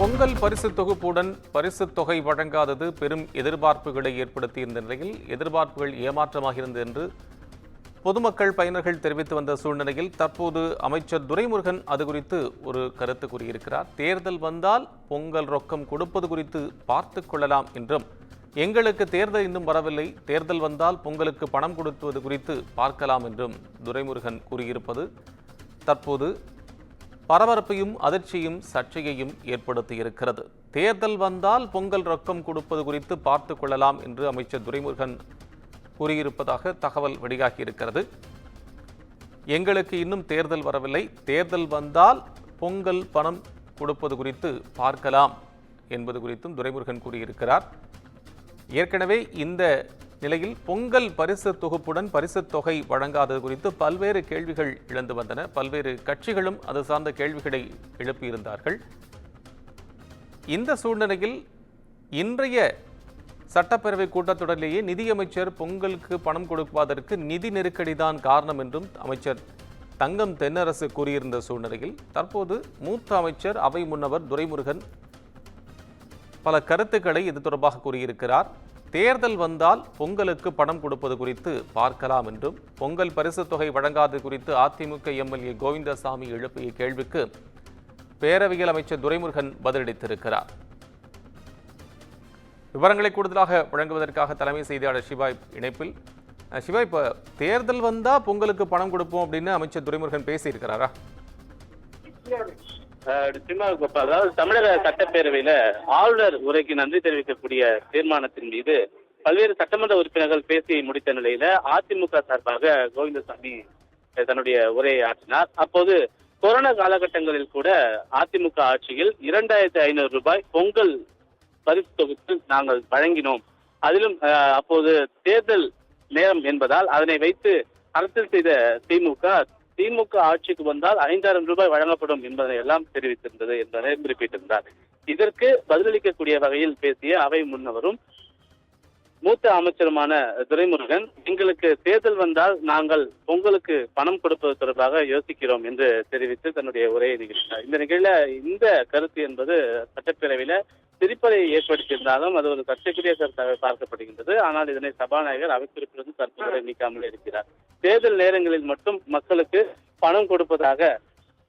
பொங்கல் பரிசு தொகுப்புடன் பரிசுத் தொகை வழங்காதது பெரும் எதிர்பார்ப்புகளை ஏற்படுத்தியிருந்த நிலையில் எதிர்பார்ப்புகள் ஏமாற்றமாக இருந்தது என்று பொதுமக்கள் பயனர்கள் தெரிவித்து வந்த சூழ்நிலையில் தற்போது அமைச்சர் துரைமுருகன் அது குறித்து ஒரு கருத்து கூறியிருக்கிறார். தேர்தல் வந்தால் பொங்கல் ரொக்கம் கொடுப்பது குறித்து பார்த்துக் கொள்ளலாம் என்றும், எங்களுக்கு தேர்தல் இன்னும் வரவில்லை, தேர்தல் வந்தால் பொங்கலுக்கு பணம் கொடுப்பது குறித்து பார்க்கலாம் என்றும் துரைமுருகன் கூறியிருப்பது தற்போது பரபரப்பையும் அதிர்ச்சியும் சர்ச்சையையும் ஏற்படுத்தியிருக்கிறது. தேர்தல் வந்தால் பொங்கல் ரொக்கம் கொடுப்பது குறித்து பார்த்துக் கொள்ளலாம் என்று அமைச்சர் துரைமுருகன் கூறியிருப்பதாக தகவல் வெளியாகியிருக்கிறது. எங்களுக்கு இன்னும் தேர்தல் வரவில்லை, தேர்தல் வந்தால் பொங்கல் பணம் கொடுப்பது குறித்து பார்க்கலாம் என்பது குறித்தும் துரைமுருகன் கூறியிருக்கிறார். ஏற்கனவே இந்த நிலையில் பொங்கல் பரிசு தொகுப்புடன் பரிசுத் தொகை வழங்காதது குறித்து பல்வேறு கேள்விகள் எழுந்து வந்தன. பல்வேறு கட்சிகளும் அது சார்ந்த கேள்விகளை எழுப்பியிருந்தார்கள். இந்த சூழ்நிலையில் இன்றைய சட்டப்பேரவை கூட்டத்தொடரிலேயே நிதியமைச்சர் பொங்கலுக்கு பணம் கொடுப்பதற்கு நிதி நெருக்கடிதான் காரணம் என்றும் அமைச்சர் தங்கம் தென்னரசு கூறியிருந்த சூழ்நிலையில் தற்போது மூத்த அமைச்சர் அவை முன்னவர் துரைமுருகன் பல கருத்துக்களை இது தொடர்பாக கூறியிருக்கிறார். தேர்தல் வந்தால் பொங்கலுக்கு பணம் கொடுப்பது குறித்து பார்க்கலாம் என்றும், பொங்கல் பரிசுத் தொகை வழங்காதது குறித்து அதிமுக எம்எல்ஏ கோவிந்தசாமி எழுப்பிய கேள்விக்கு பேரவையில் அமைச்சர் துரைமுருகன் பதிலளித்திருக்கிறார். விவரங்களை கூடுதலாக வழங்குவதற்காக தலைமை செய்தியாளர் சிவா இணைப்பில். சிவா, இப்ப தேர்தல் வந்தா பொங்கலுக்கு பணம் கொடுப்போம் அப்படின்னு அமைச்சர் துரைமுருகன் பேசியிருக்கிறாரா? அதாவது தமிழக சட்டப்பேரவையில ஆளுநர் உரைக்கு நன்றி தெரிவிக்கக்கூடிய தீர்மானத்தின் மீது பல்வேறு சட்டமன்ற உறுப்பினர்கள் பேசி முடித்த நிலையில அதிமுக சார்பாக கோவிந்தசாமி தன்னுடைய உரையை ஆற்றினார். அப்போது கொரோனா காலகட்டங்களில் கூட அதிமுக ஆட்சியில் 2500 ரூபாய் பொங்கல் பரிசு தொகுப்பு நாங்கள் வழங்கினோம். அதிலும் அப்போது தேர்தல் நேரம் என்பதால் அதனை வைத்து அரசியல் செய்த திமுக ஆட்சிக்கு வந்தால் 5000 ரூபாய் வழங்கப்படும் என்பதை எல்லாம் தெரிவித்திருந்தது என்பதை குறிப்பிட்டிருந்தார். இதற்கு பதிலளிக்கக்கூடிய வகையில் பேசிய அவை முன்னவரும் மூத்த அமைச்சருமான துரைமுருகன், எங்களுக்கு தேர்தல் வந்தால் நாங்கள் பொங்கலுக்கு பணம் கொடுப்பது தொடர்பாக யோசிக்கிறோம் என்று தெரிவித்து தன்னுடைய உரையை நிகழ்த்தினார். இந்த நிகழ்ச்சியில இந்த கருத்து என்பது சட்டப்பேரவையில சிரிப்பதை ஏற்படுத்தியிருந்தாலும் அது ஒரு சர்ச்சைக்குரிய கருத்தாக பார்க்கப்படுகின்றது. ஆனால் இதனை சபாநாயகர் அவை குறிப்பிலிருந்து தற்போது நீக்காமல் இருக்கிறார். தேர்தல் நேரங்களில் மட்டும் மக்களுக்கு பணம் கொடுப்பதாக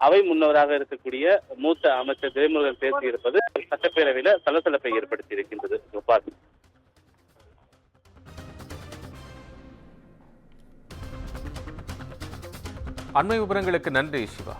அவை முன்னவராக இருக்கக்கூடிய மூத்த அமைச்சர் துரைமுருகன் பேசியிருப்பது சட்டப்பேரவையில சலசலப்பை ஏற்படுத்தி இருக்கின்றது. அண்மை விவரங்களுக்கு நன்றி சிவா.